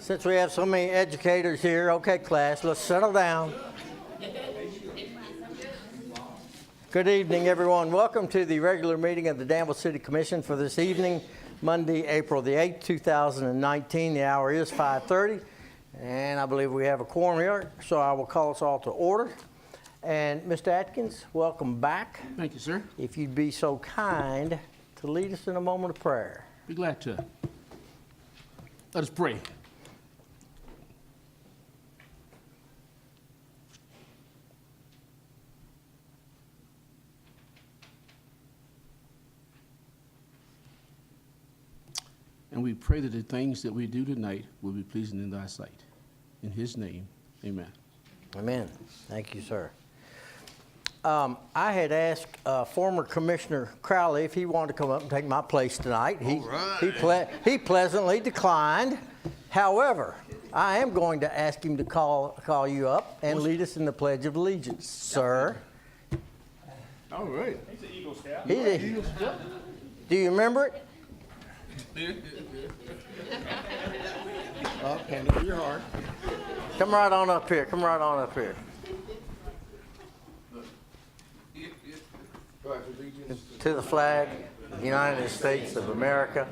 Since we have so many educators here, okay, class, let's settle down. Good evening, everyone. Welcome to the regular meeting of the Danville City Commission for this evening, Monday, April the 8th, 2019. The hour is 5:30, and I believe we have a quorum here, so I will call us all to order. And Mr. Atkins, welcome back. Thank you, sir. If you'd be so kind to lead us in a moment of prayer. Be glad to. Let us pray. And we pray that the things that we do tonight will be pleasing in thy sight. In his name, amen. Amen. Thank you, sir. I had asked former Commissioner Crowley if he wanted to come up and take my place tonight. He pleasantly declined. However, I am going to ask him to call you up and lead us in the Pledge of Allegiance, sir. All right. He's an Eagle Scout. Do you remember it? Well, hand over your heart. Come right on up here. Come right on up here. To the flag of the United States of America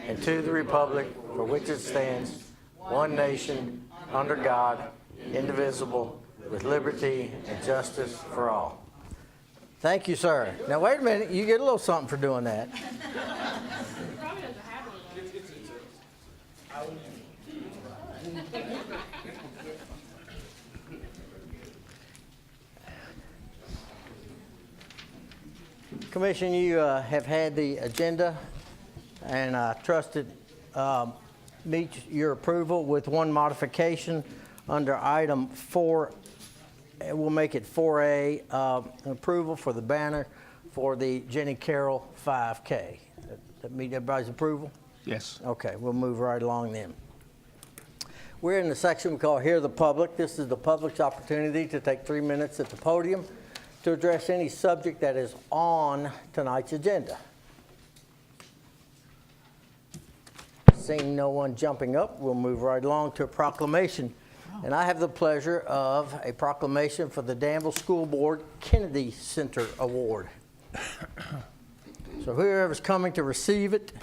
and to the republic for which it stands, one nation, under God, indivisible, with liberty and justice for all. Thank you, sir. Now, wait a minute. You get a little something for doing that. Commission, you have had the agenda, and I trust it meets your approval with one modification under item 4. We'll make it 4A, approval for the banner for the Jennie Carroll 5K. That meet everybody's approval? Yes. Okay, we'll move right along then. We're in the section we call Hear the Public. This is the public's opportunity to take 3 minutes at the podium to address any subject that is on tonight's agenda. Seeing no one jumping up, we'll move right along to a proclamation. And I have the pleasure of a proclamation for the Danville School Board Kennedy Center Award. So whoever's coming to receive it,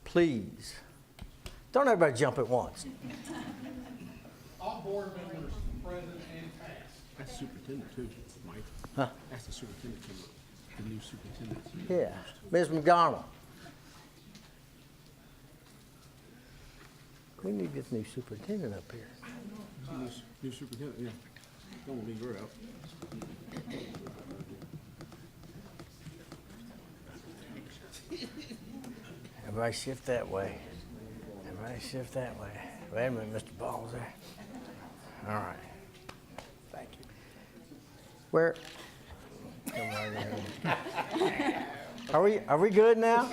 please. Don't everybody jump at once. All board members, present and past. That's superintendent too, Mike. Huh? That's the superintendent, the new superintendent. Yeah, Ms. McDonald. We need this new superintendent up here. New superintendent, yeah. Don't leave her out. Everybody shift that way. Everybody shift that way. Wait a minute, Mr. Ball's there. All right. Thank you. Where? Come right in. Are we good now?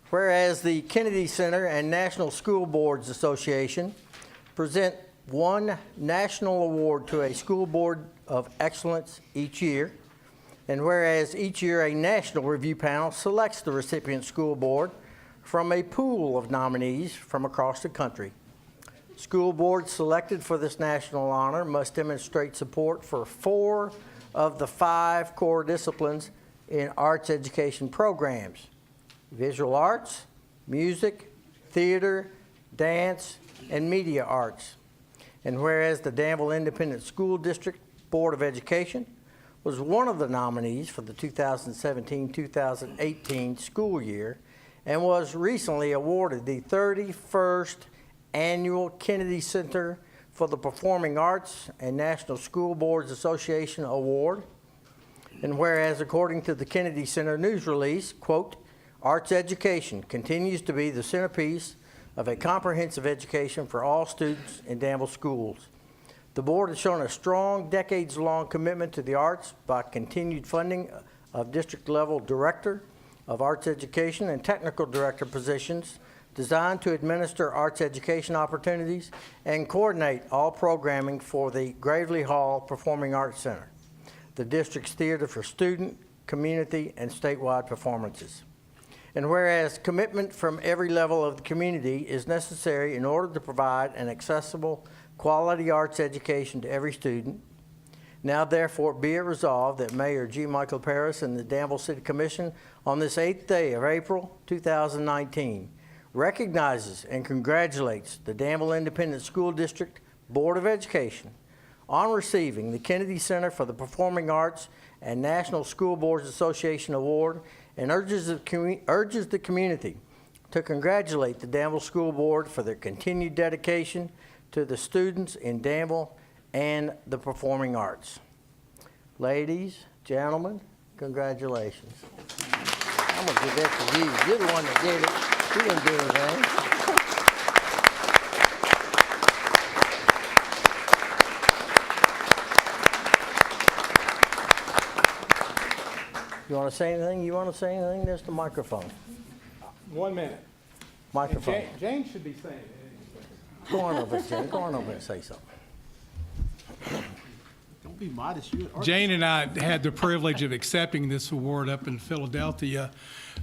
Whereas the Kennedy Center and National School Boards Association present one national award to a school board of excellence each year, and whereas each year a national review panel selects the recipient school board from a pool of nominees from across the country. School boards selected for this national honor must demonstrate support for 4 of the 5 core disciplines in arts education programs: visual arts, music, theater, dance, and media arts. And whereas the Danville Independent School District Board of Education was one of the nominees for the 2017-2018 school year and was recently awarded the 31st Annual Kennedy Center for the Performing Arts and National School Boards Association Award. And whereas according to the Kennedy Center news release, quote, arts education continues to be the centerpiece of a comprehensive education for all students in Danville schools. The board has shown a strong, decades-long commitment to the arts by continued funding of district-level director of arts education and technical director positions designed to administer arts education opportunities and coordinate all programming for the Gravely Hall Performing Arts Center, the district's theater for student, community, and statewide performances. And whereas commitment from every level of the community is necessary in order to provide an accessible, quality arts education to every student, now therefore be it resolved that Mayor G. Michael Paris and the Danville City Commission on this 8th day of April 2019 recognizes and congratulates the Danville Independent School District Board of Education on receiving the Kennedy Center for the Performing Arts and National School Boards Association Award, and urges the community to congratulate the Danville School Board for their continued dedication to the students in Danville and the performing arts. Ladies, gentlemen, congratulations. I'm going to give that to you. You're the one that did it. You didn't do anything. You want to say anything? You want to say anything? There's the microphone. 1 minute. Microphone. Jane should be saying it. Go on over, Jane. Go on over and say something. Don't be modest. You're an artist. Jane and I had the privilege of accepting this award up in Philadelphia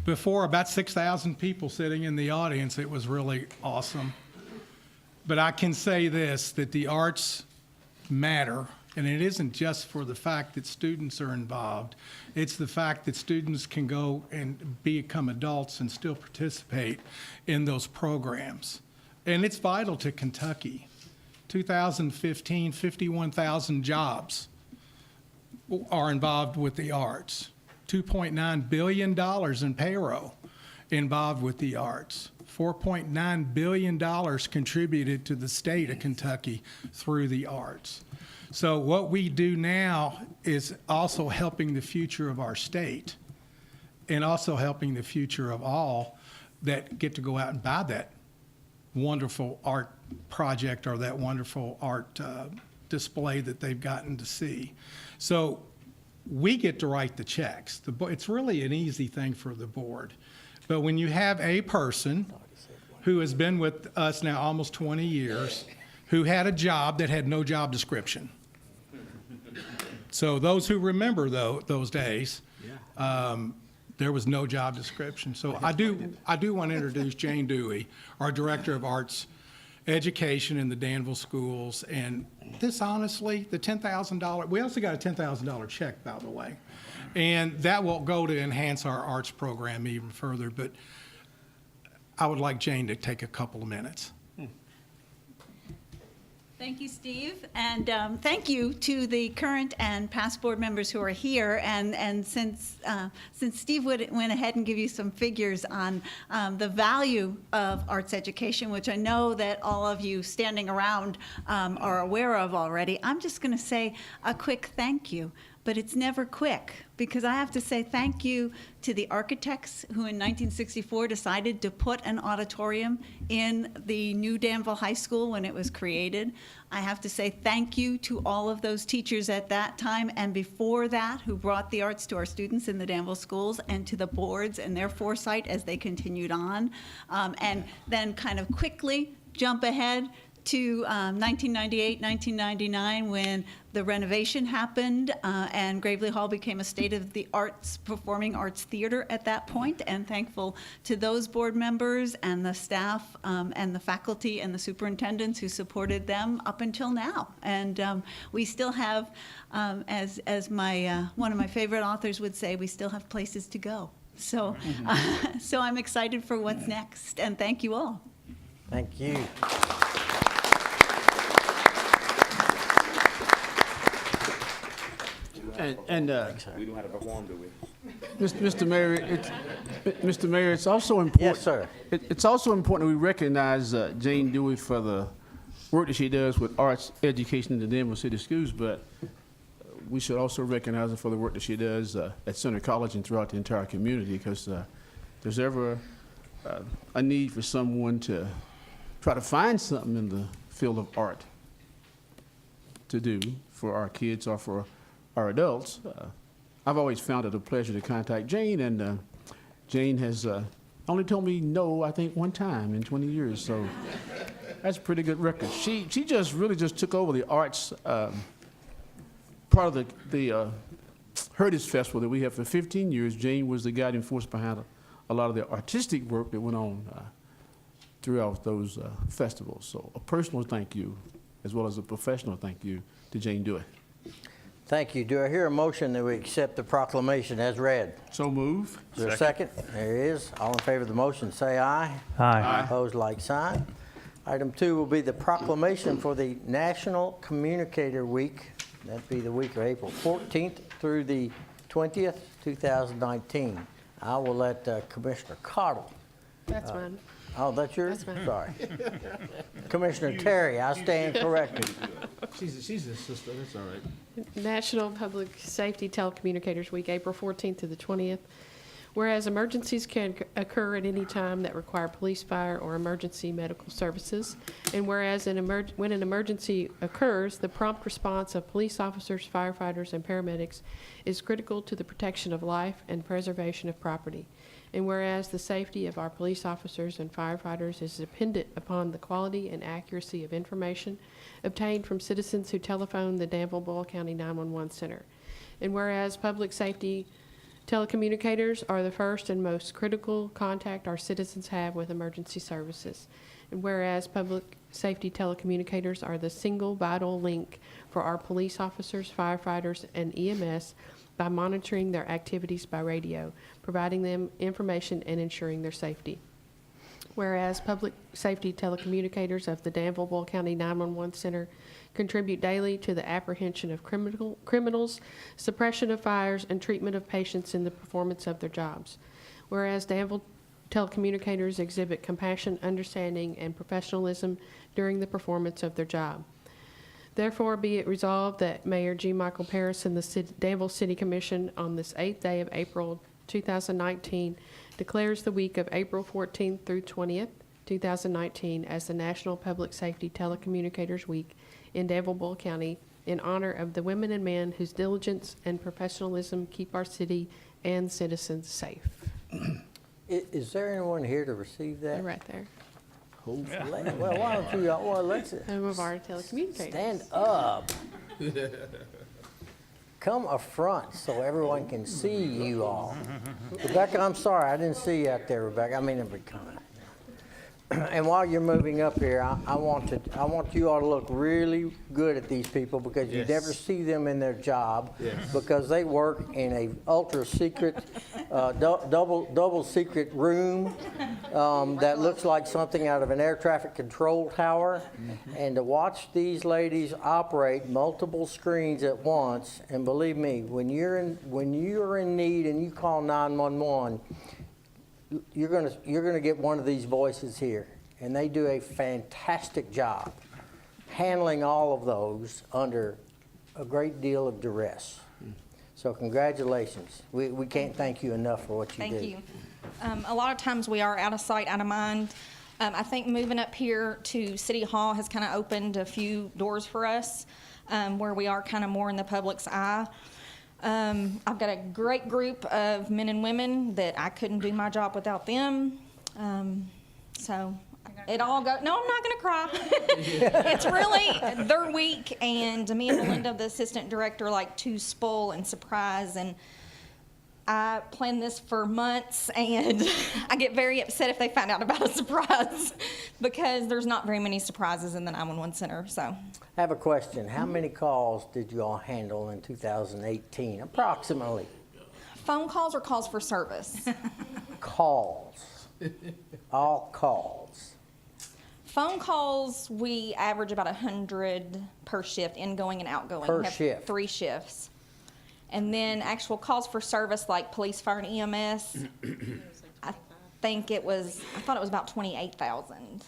before about 6,000 people sitting in the audience. It was really awesome. But I can say this, that the arts matter, and it isn't just for the fact that students are involved. It's the fact that students can go and become adults and still participate in those programs. And it's vital to Kentucky. 2015, 51,000 jobs are involved with the arts. $2.9 billion in payroll involved with the arts. $4.9 billion contributed to the state of Kentucky through the arts. So what we do now is also helping the future of our state and also helping the future of all that get to go out and buy that wonderful art project or that wonderful art display that they've gotten to see. So we get to write the checks. It's really an easy thing for the board. But when you have a person who has been with us now almost 20 years, who had a job that had no job description. So those who remember those days, there was no job description. So I do want to introduce Jane Dewey, our Director of Arts Education in the Danville schools. And this, honestly, the $10,000, we also got a $10,000 check, by the way. And that will go to enhance our arts program even further. But I would like Jane to take a couple of minutes. Thank you, Steve, and thank you to the current and past board members who are here. And since Steve went ahead and give you some figures on the value of arts education, which I know that all of you standing around are aware of already, I'm just going to say a quick thank you. But it's never quick, because I have to say thank you to the architects who in 1964 decided to put an auditorium in the new Danville High School when it was created. I have to say thank you to all of those teachers at that time and before that who brought the arts to our students in the Danville schools, and to the boards and their foresight as they continued on. And then kind of quickly jump ahead to 1998, 1999, when the renovation happened and Gravely Hall became a state-of-the-arts performing arts theater at that point, and thankful to those board members and the staff and the faculty and the superintendents who supported them up until now. And we still have, as my one of my favorite authors would say, we still have places to go. So, so I'm excited for what's next, and thank you all. Thank you. And We don't have to perform, do we? Mr. Mayor, it's also important. Yes, sir. It's also important that we recognize Jane Dewey for the work that she does with arts education in the Danville City Schools, but we should also recognize her for the work that she does at Center College and throughout the entire community, because there's ever a need for someone to try to find something in the field of art to do for our kids or for our adults. I've always found it a pleasure to contact Jane, and Jane has only told me no, I think, one time in 20 years, so that's a pretty good record. She just really just took over the arts part of the Heritage Festival that we have for 15 years. Jane was the guiding force behind a lot of the artistic work that went on throughout those festivals. So a personal thank you, as well as a professional thank you to Jane Dewey. Thank you. Do I hear a motion that we accept the proclamation as read? So move. Is there a second? There it is. All in favor of the motion, say aye. Aye. Opposed, like sign. Item 2 will be the proclamation for the National Communicator Week. That'd be the week of April 14th through the 20th, 2019. I will let Commissioner Cottle. That's mine. Oh, that's yours? That's mine. Sorry. Commissioner Terry, I stand corrected. She's a sister, that's all right. National Public Safety Telecommunicators Week, April 14th to the 20th. Whereas emergencies can occur at any time that require police, fire, or emergency medical services, and whereas when an emergency occurs, the prompt response of police officers, firefighters, and paramedics is critical to the protection of life and preservation of property. And whereas the safety of our police officers and firefighters is dependent upon the quality and accuracy of information obtained from citizens who telephone the Danville Boyle County 911 Center. And whereas public safety telecommunicators are the first and most critical contact our citizens have with emergency services. And whereas public safety telecommunicators are the single vital link for our police officers, firefighters, and EMS by monitoring their activities by radio, providing them information and ensuring their safety. Whereas public safety telecommunicators of the Danville Boyle County 911 Center contribute daily to the apprehension of criminals, suppression of fires, and treatment of patients in the performance of their jobs. Whereas Danville telecommunicators exhibit compassion, understanding, and professionalism during the performance of their job. Therefore, be it resolved that Mayor G. Michael Parris and the Danville City Commission on this 8th day of April 2019 declares the week of April 14th through 20th, 2019 as the National Public Safety Telecommunicators Week in Danville Boyle County in honor of the women and men whose diligence and professionalism keep our city and citizens safe. Is there anyone here to receive that? They're right there. Well, why don't you, well, let's Home of our telecommunicators. stand up. Come up front so everyone can see you all. Rebecca, I'm sorry, I didn't see you out there, Rebecca. I mean, come on. And while you're moving up here, I want you all to look really good at these people because you Yes. never see them in their job Yes. because they work in a ultra secret, double secret room that looks like something out of an air traffic control tower. And to watch these ladies operate multiple screens at once, and believe me, when you're in need and you call 911. You're gonna get one of these voices here, and they do a fantastic job handling all of those under a great deal of duress. So congratulations. We can't thank you enough for what you do. Thank you. A lot of times we are out of sight, out of mind. I think moving up here to City Hall has kind of opened a few doors for us, where we are kind of more in the public's eye. I've got a great group of men and women that I couldn't do my job without them. So it all goes, no, I'm not going to cry. It's really their week, and me and Melinda, the assistant director, like to spoil and surprise, and I planned this for months, and I get very upset if they find out about a surprise because there's not very many surprises in the 911 center. So I have a question. How many calls did you all handle in 2018, approximately? phone calls or calls for service? Calls. All calls. Phone calls, we average about 100 per shift, ingoing and outgoing. Per We have shift. 3 shifts. And then actual calls for service like police, fire, and EMS, I thought it was about 28,000.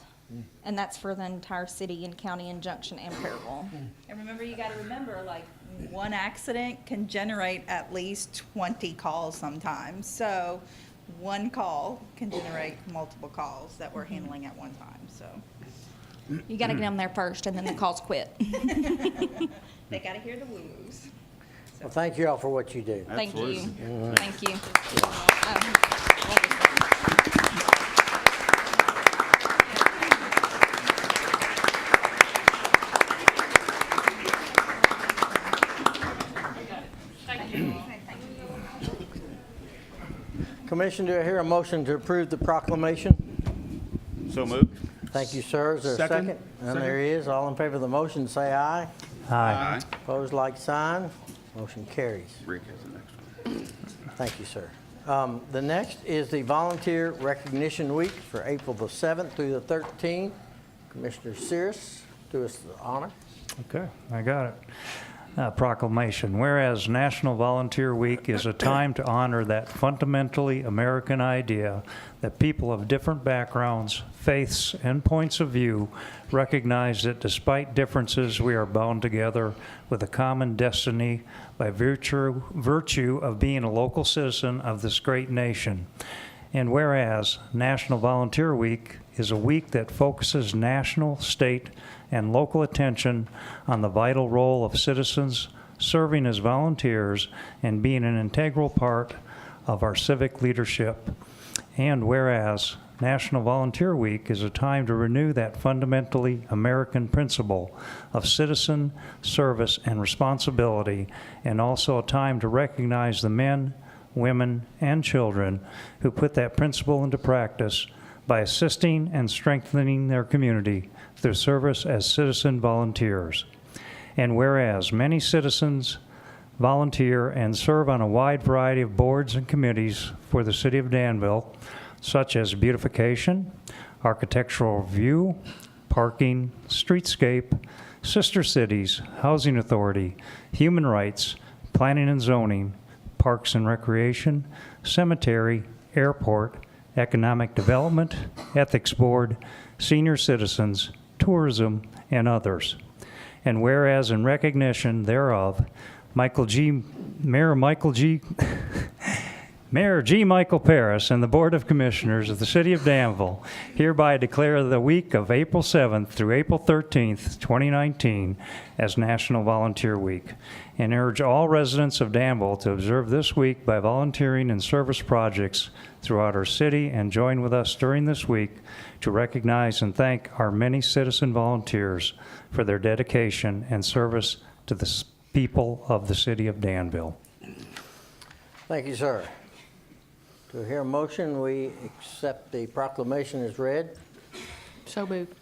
And that's for the entire city and county and junction and Perryville. And remember, you gotta remember, like, one accident can generate at least 20 calls sometimes. So one call can generate multiple calls that we're handling at one time, so. You gotta get them there first and then the calls quit. They gotta hear the woos. Well, thank you all for what you do. Thank you. Thank you. Commission, do I hear a motion to approve the proclamation? So moved. Thank you, sir. Is there a Second. second? And there he is. All in favor of the motion, say aye. Aye. Opposed, like sign. Motion carries. Rick has the next one. Thank you, sir. The next is the Volunteer Recognition Week for April the 7th through the 13th. Commissioner Sears, do us the honor. Okay, I got it. Proclamation. Whereas National Volunteer Week is a time to honor that fundamentally American idea that people of different backgrounds, faiths, and points of view recognize that despite differences, we are bound together with a common destiny by virtue of being a local citizen of this great nation. And whereas National Volunteer Week is a week that focuses national, state, and local attention on the vital role of citizens serving as volunteers and being an integral part of our civic leadership. And whereas National Volunteer Week is a time to renew that fundamentally American principle of citizen service and responsibility, and also a time to recognize the men, women, and children who put that principle into practice by assisting and strengthening their community through service as citizen volunteers. And whereas many citizens volunteer and serve on a wide variety of boards and committees for the City of Danville, such as beautification, architectural review, parking, streetscape, sister cities, housing authority, human rights, planning and zoning, parks and recreation, cemetery, airport, economic development, ethics board, senior citizens, tourism, and others. And whereas in recognition thereof, Mayor G. Michael Paris and the Board of Commissioners of the City of Danville hereby declare the week of April 7th through April 13th, 2019 as National Volunteer Week, and urge all residents of Danville to observe this week by volunteering in service projects throughout our city and join with us during this week to recognize and thank our many citizen volunteers for their dedication and service to the people of the City of Danville. Thank you, sir. Do I hear a motion? We accept the proclamation as read. So moved.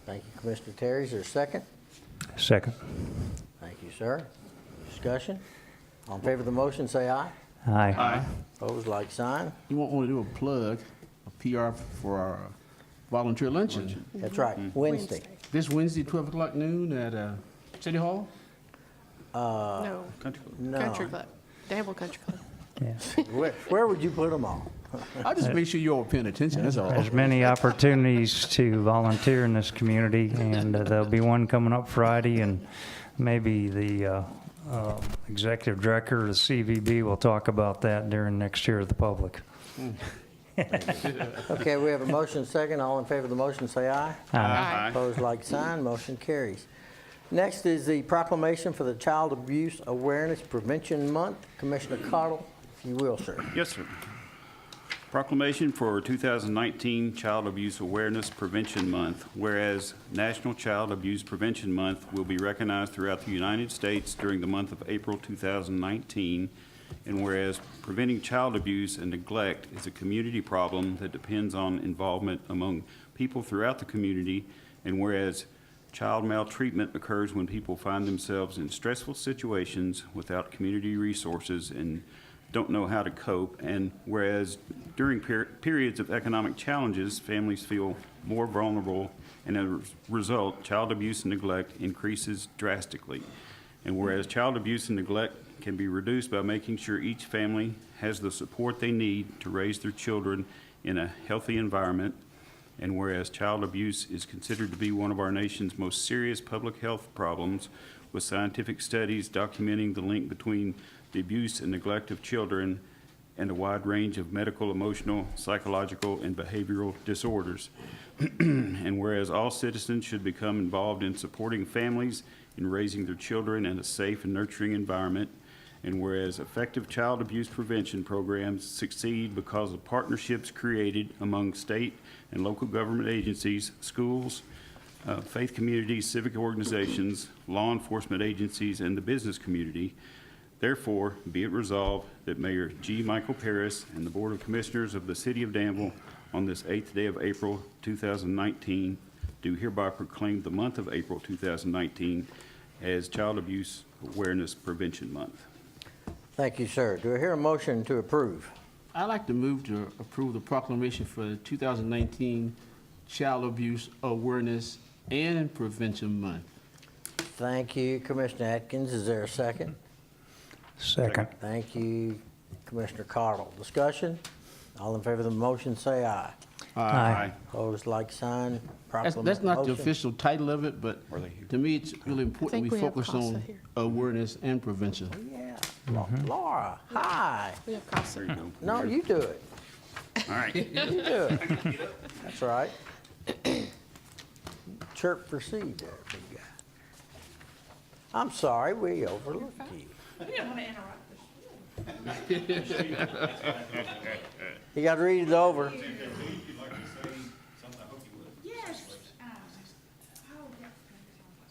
Thank you, Commissioner Terry. Is there a second? Second. Thank you, sir. Discussion? All in favor of the motion, say aye. Aye. Opposed, like sign. You won't want to do a plug, a PR for our volunteer luncheon. That's right, Wednesday. This Wednesday, 12 o'clock noon at City Hall? No, Country Club. No. Country Club, Danville Country Club. Where would you put them all? I'll just make sure you're all paying attention, that's all. There's many opportunities to volunteer in this community, and there'll be one coming up Friday, and maybe the executive director of the CVB will talk about that during next year to the public. Okay, we have a motion second. All in favor of the motion, say aye. Aye. Opposed, like sign. Motion carries. Next is the proclamation for the Child Abuse Awareness Prevention Month. Commissioner Cottle, if you will, sir. Yes, sir. Proclamation for 2019 Child Abuse Awareness Prevention Month. Whereas National Child Abuse Prevention Month will be recognized throughout the United States during the month of April 2019, and whereas preventing child abuse and neglect is a community problem that depends on involvement among people throughout the community, and whereas child maltreatment occurs when people find themselves in stressful situations without community resources and don't know how to cope, and whereas during periods of economic challenges, families feel more vulnerable, and as a result, child abuse and neglect increases drastically. And whereas child abuse and neglect can be reduced by making sure each family has the support they need to raise their children in a healthy environment, and whereas child abuse is considered to be one of our nation's most serious public health problems, with scientific studies documenting the link between the abuse and neglect of children and a wide range of medical, emotional, psychological, and behavioral disorders. And whereas all citizens should become involved in supporting families in raising their children in a safe and nurturing environment, and whereas effective child abuse prevention programs succeed because of partnerships created among state and local government agencies, schools, faith communities, civic organizations, law enforcement agencies, and the business community, Therefore, be it resolved that Mayor G. Michael Paris and the Board of Commissioners of the City of Danville on this 8th day of April 2019 do hereby proclaim the month of April 2019 as Child Abuse Awareness Prevention Month. Thank you, sir. Do I hear a motion to approve? I'd like to move to approve the proclamation for the 2019 Child Abuse Awareness and Prevention Month. Thank you, Commissioner Atkins. Is there a second? Second. Thank you, Commissioner Cardle. Discussion? All in favor of the motion, say aye. Aye. Opposed, like sign. That's not the Motion. official title of it, but Are they here? to me, it's really important think we we have focus CASA on here. awareness and prevention. Yeah. Laura, hi. We have CASA. There you go. No, you do it. All right. You do it. That's right. Chirp for C there, big guy. I'm sorry, we overlooked you. You got to read it over.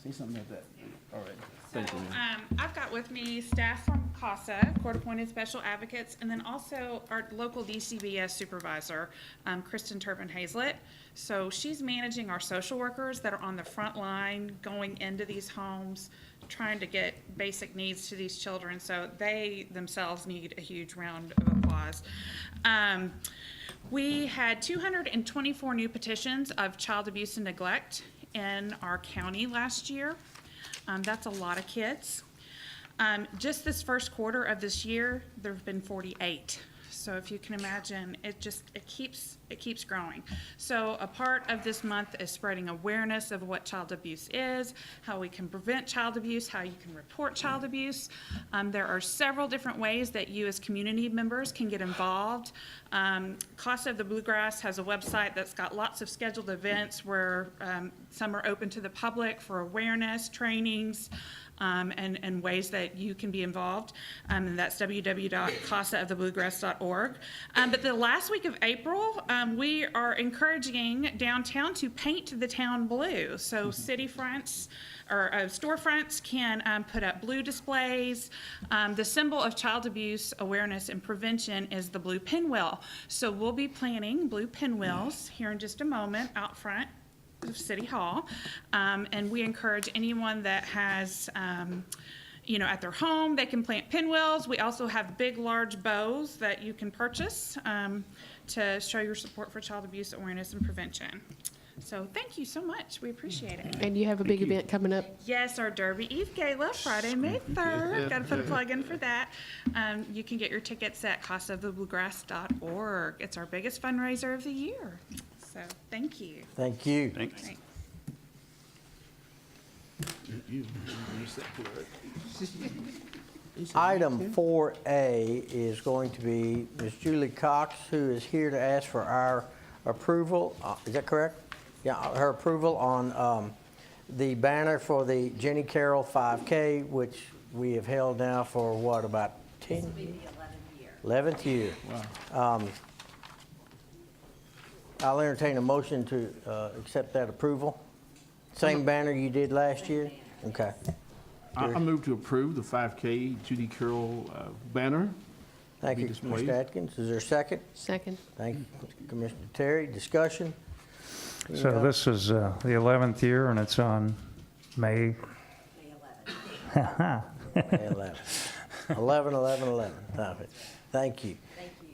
Say something like that. All right. Thank you, ma'am. I've got with me staff from CASA, court-appointed special advocates, and then also our local DCBS supervisor, Kristen Turpin-Hazlett. So she's managing our social workers that are on the front line, going into these homes, trying to get basic needs to these children. So they themselves need a huge round of applause. We had 224 new petitions of child abuse and neglect in our county last year. That's a lot of kids. Just this first quarter of this year, there have been 48. So if you can imagine, it keeps growing. So a part of this month is spreading awareness of what child abuse is, how we can prevent child abuse, how you can report child abuse. There are several different ways that you as community members can get involved. Casa of the Bluegrass has a website that's got lots of scheduled events where some are open to the public for awareness, trainings, and ways that you can be involved. And that's www.casaofthebluegrass.org. But the last week of April, we are encouraging downtown to paint the town blue. So city fronts or storefronts can put up blue displays. The symbol of child abuse awareness and prevention is the blue pinwheel. So we'll be planting blue pinwheels here in just a moment out front of City Hall, and we encourage anyone that has, at their home, they can plant pinwheels. We also have big, large bows that you can purchase to show your support for child abuse awareness and prevention. So thank you so much. We appreciate it. And you have a big event coming up. Yes, our Derby Eve Gala, Friday, May 3rd. Got to put a plug in for that. You can get your tickets at casaofthebluegrass.org. It's our biggest fundraiser of the year. So thank you. Thank you. Thanks. Thanks. Item 4A is going to be Ms. Julie Cox, who is here to ask for our approval. Is that correct? Yeah, her approval on the banner for the Jennie Carroll 5K, which we have held now for what, about 10 years? This will be the 11th year. 11th year. Wow. I'll entertain a motion to accept that approval. Same banner you did last year? Okay. I move to approve the 5K Judy Carroll banner. Thank Be you, displayed. Mr. Atkins. Is there a second? Second. Thank you, Commissioner Terry. Discussion? So this is the 11th year, and it's on May 11. 11. Thank you.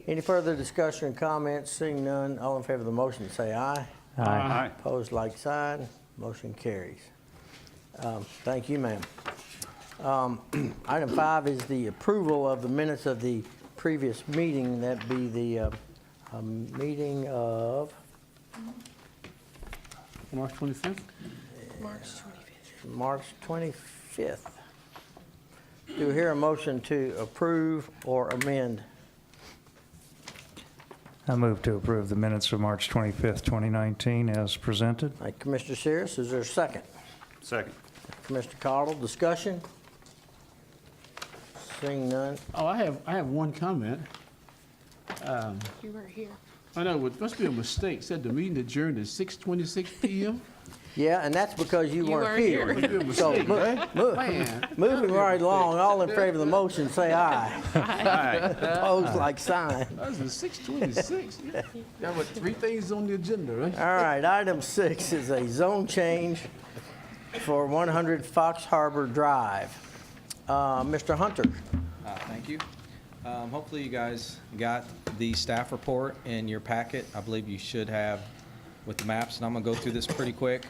Any further discussion or comments? Seeing none, all in favor of the motion, say aye. Aye. Opposed, like sign. Motion carries. Thank you, ma'am. Item 5 is the approval of the minutes of the previous meeting. That'd be the meeting of March 25th? March 25th. Do we hear a motion to approve or amend? I move to approve the minutes of March 25th, 2019 as presented. Thank you, Commissioner Sears. Is there a second? Second. Commissioner Cardle, discussion? Seeing none. Oh, I have one comment. You weren't here. I know, it must be a mistake. Said the meeting adjourned at 6:26 p.m. Yeah, and that's because you weren't weren't here. here. So, moving right along, all in favor of the motion, say aye. Opposed, like sign. That was in 626. Got what, 3 things on the agenda, right? All right, item 6 is a zone change for 100 Fox Harbor Drive. Mr. Hunter. Thank you. Hopefully you guys got the staff report in your packet. I believe you should have with the maps, and I'm going to go through this pretty quick.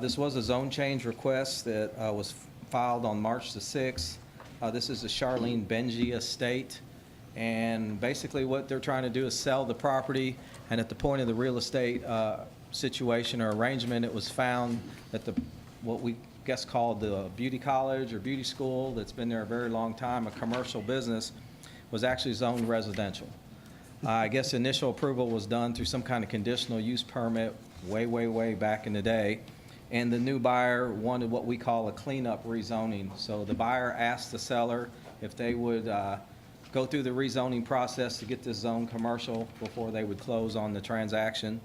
This was a zone change request that was filed on March the 6th. This is the Charlene Benji estate, and basically what they're trying to do is sell the property, and at the point of the real estate situation or arrangement, it was found that what we guess called the beauty college or beauty school that's been there a very long time, a commercial business, was actually zoned residential. I guess initial approval was done through some kind of conditional use permit way back in the day. And the new buyer wanted what we call a cleanup rezoning. So the buyer asked the seller if they would go through the rezoning process to get this zone commercial before they would close on the transaction.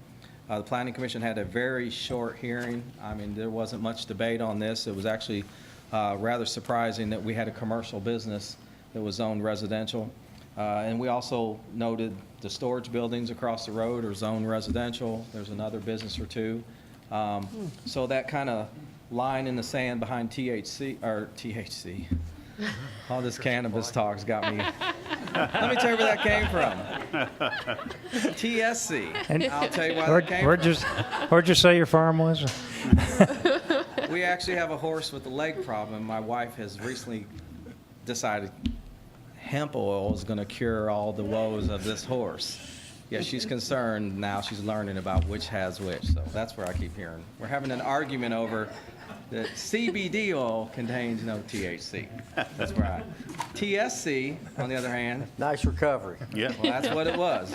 The Planning Commission had a very short hearing. I mean, there wasn't much debate on this. It was actually rather surprising that we had a commercial business that was zoned residential. And we also noted the storage buildings across the road are zoned residential. There's another business or two. So that kind of line in the sand behind THC. All this cannabis talk's got me. Let me tell you where that came from. TSC. And I'll tell you why that came from. Where'd you say your farm was? We actually have a horse with a leg problem. My wife has recently decided hemp oil is going to cure all the woes of this horse. Yeah, she's concerned now. She's learning about which has which. So that's where I keep hearing. We're having an argument over that CBD oil contains no THC. That's right. TSC, on the other hand, Nice recovery. Yeah. well, that's what it was.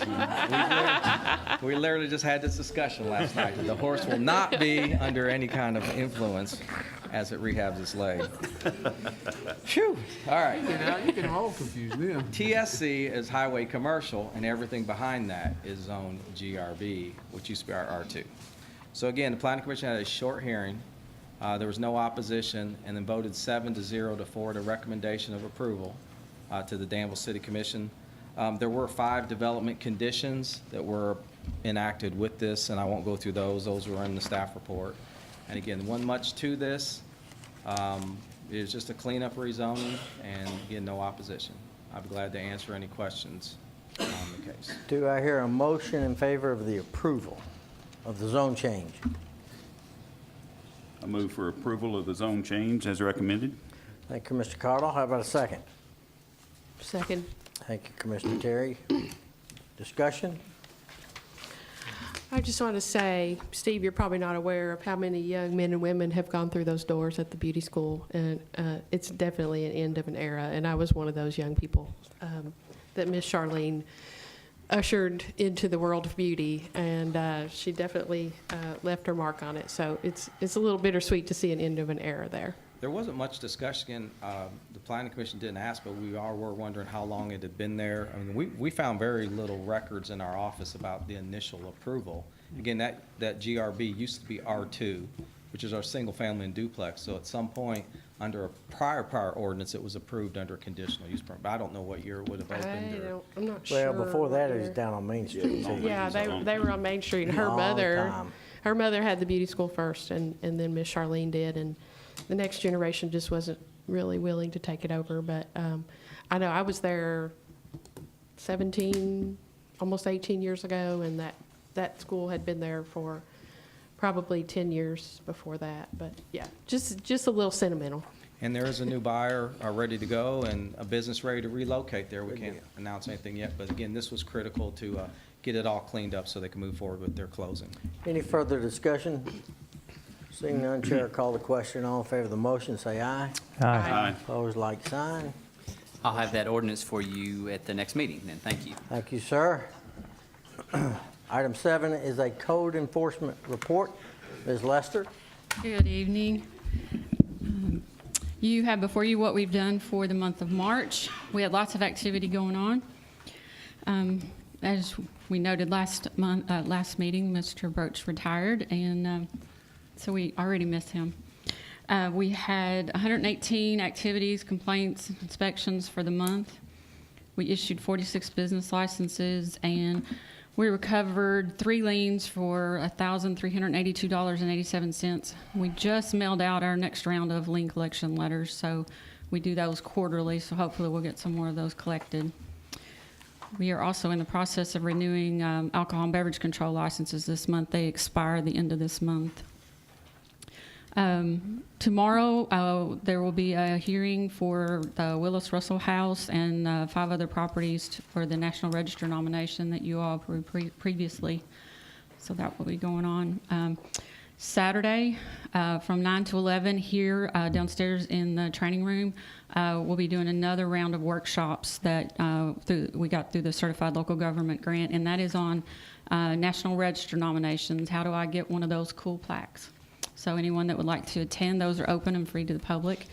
We literally just had this discussion last night. That the horse will not be under any kind of influence as it rehabs its leg. Phew. All right. You can all confuse them. TSC is highway commercial, and everything behind that is zone GRB, which used to be our R2. So again, the Planning Commission had a short hearing. There was no opposition, and then voted 7-0 to 4 to recommendation of approval to the Danville City Commission. There were 5 development conditions that were enacted with this, and I won't go through those. Those were in the staff report. And again, wasn't much to this. It was just a cleanup rezoning, and again, no opposition. I'd be glad to answer any questions on the case. Do I hear a motion in favor of the approval of the zone change? I move for approval of the zone change as recommended. Thank you, Mr. Cardle. How about a second? Second. Thank you, Commissioner Terry. Discussion? I just want to say, Steve, you're probably not aware of how many young men and women have gone through those doors at the beauty school, and it's definitely an end of an era, and I was one of those young people that Miss Charlene ushered into the world of beauty, and she definitely left her mark on it, so it's a little bittersweet to see an end of an era there. There wasn't much discussion. The Planning Commission didn't ask, but we were wondering how long it had been there. I mean, we found very little records in our office about the initial approval. Again, that GRB used to be R2, which is our single family and duplex. So at some point, under a prior ordinance, it was approved under a conditional use permit. But I don't know what year it would have opened. I'm not sure. Well, before that, it was where. down on Main Street, too. Yeah, they were on Main Street. Her Long mother, time. her mother had the beauty school first, and then Miss Charlene did, and the next generation just wasn't really willing to take it over. But I know I was there 17, almost 18 years ago, and that school had been there for probably 10 years before that. But yeah, just a little sentimental. And there is a new buyer ready to go and a business ready to relocate there. We can't announce anything yet, but again, this was critical to get it all cleaned up so they can move forward with their closing. Any further discussion? Seeing none, Chair, call the question. All in favor of the motion, say aye. Aye. Opposed, like sign. I'll have that ordinance for you at the next meeting, then. Thank you. Thank you, sir. Item 7 is a code enforcement report. Ms. Lester? Good evening. You have before you what we've done for the month of March. We had lots of activity going on. As we noted last meeting, Mr. Birch retired, and so we already missed him. We had 118 activities, complaints, inspections for the month. We issued 46 business licenses, and we recovered 3 liens for $1,382.87. We just mailed out our next round of lien collection letters, so we do those quarterly, so hopefully we'll get some more of those collected. We are also in the process of renewing alcohol and beverage control licenses this month. They expire at the end of this month. Tomorrow, there will be a hearing for the Willis Russell House and 5 other properties for the National Register nomination that you all approved previously. So that will be going on. Saturday, from 9 to 11 here downstairs in the training room, we'll be doing another round of workshops that we got through the Certified Local Government Grant, and that is on National Register nominations. How do I get one of those cool plaques? So anyone that would like to attend, those are open and free to the public.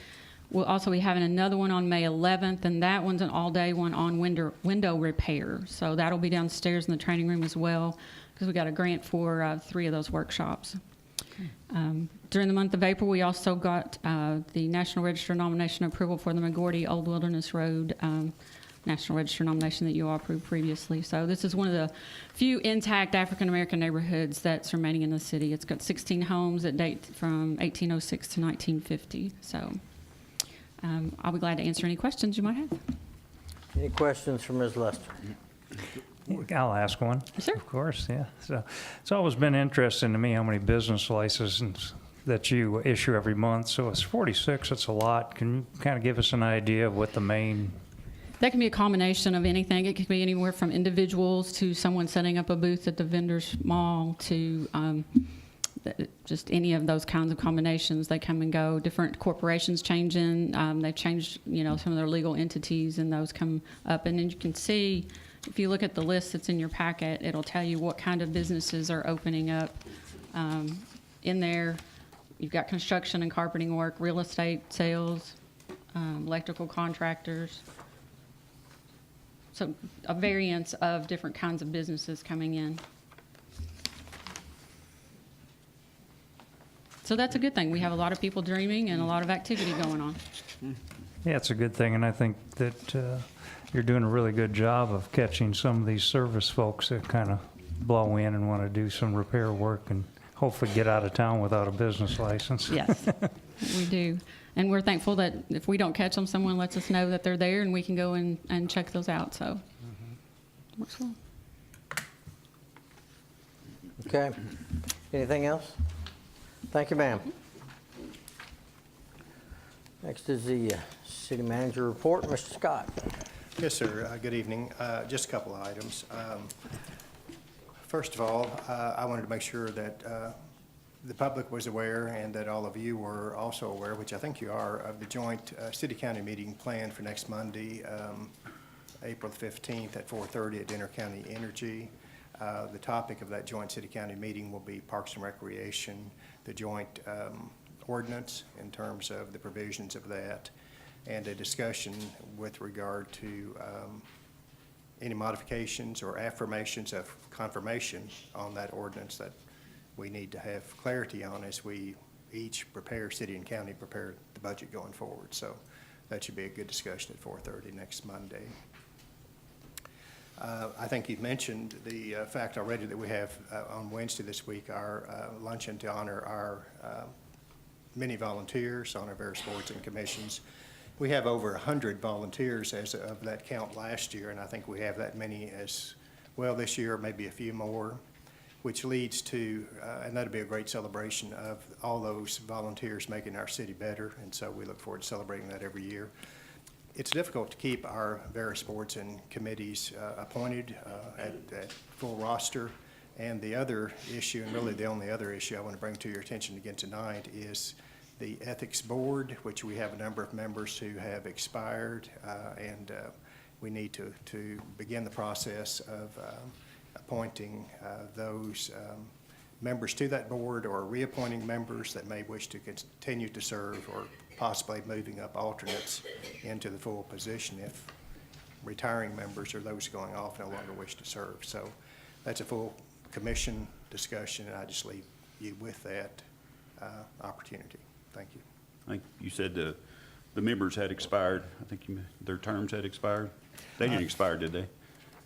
We'll also be having another one on May 11th, and that one's an all-day one on window repair. So that'll be downstairs in the training room as well, because we got a grant for 3 of those workshops. During the month of April, we also got the National Register nomination approval for the McGordy Old Wilderness Road National Register nomination that you all approved previously. So this is one of the few intact African-American neighborhoods that's remaining in the city. It's got 16 homes that date from 1806 to 1950. So I'll be glad to answer any questions you might have. Any questions for Ms. Lester? I'll ask one. Sure. Of course, yeah. So it's always been interesting to me how many business licenses that you issue every month. So it's 46, it's a lot. Can you kind of give us an idea of what the main... That can be a combination of anything. It could be anywhere from individuals to someone setting up a booth at the vendor's mall to just any of those kinds of combinations. They come and go. Different corporations changing. They've changed, some of their legal entities, and those come up. And then you can see, if you look at the list that's in your packet, it'll tell you what kind of businesses are opening up in there. You've got construction and carpeting work, real estate sales, electrical contractors. So a variance of different kinds of businesses coming in. So that's a good thing. We have a lot of people dreaming and a lot of activity going on. Yeah, it's a good thing, and I think that you're doing a really good job of catching some of these service folks that kind of blow in and want to do some repair work and hopefully get out of town without a business license. Yes, we do. And we're thankful that if we don't catch them, someone lets us know that they're there and we can go and check those out. So, works well. Okay. Anything else? Thank you, ma'am. Next is the city manager report. Mr. Scott. Yes, sir. Good evening. Just a couple of items. First of all, I wanted to make sure that the public was aware and that all of you were also aware, which I think you are, of the joint city-county meeting planned for next Monday, April 15th at 4:30 at Inter-County Energy. The topic of that joint city-county meeting will be Parks and Recreation, the joint ordinance in terms of the provisions of that, and a discussion with regard to any modifications or affirmations of confirmation on that ordinance that we need to have clarity on as we each prepare, city and county prepare the budget going forward. So that should be a good discussion at 4:30 next Monday. I think you've mentioned the fact already that we have on Wednesday this week our luncheon to honor our many volunteers on our various boards and commissions. We have over 100 volunteers as of that count last year, and I think we have that many as well this year, maybe a few more, which leads to, and that'll be a great celebration of all those volunteers making our city better, and so we look forward to celebrating that every year. It's difficult to keep our various boards and committees appointed at full roster, and the other issue, and really the only other issue I want to bring to your attention again tonight, is the Ethics Board, which we have a number of members who have expired, and we need to begin the process of appointing those members to that board, or reappointing members that may wish to continue to serve, or possibly moving up alternates into the full position if retiring members or those going off no longer wish to serve. So that's a full commission discussion, and I just leave you with that opportunity. Thank you. I think you said the members had expired. I think their terms had expired. They didn't expire, did they?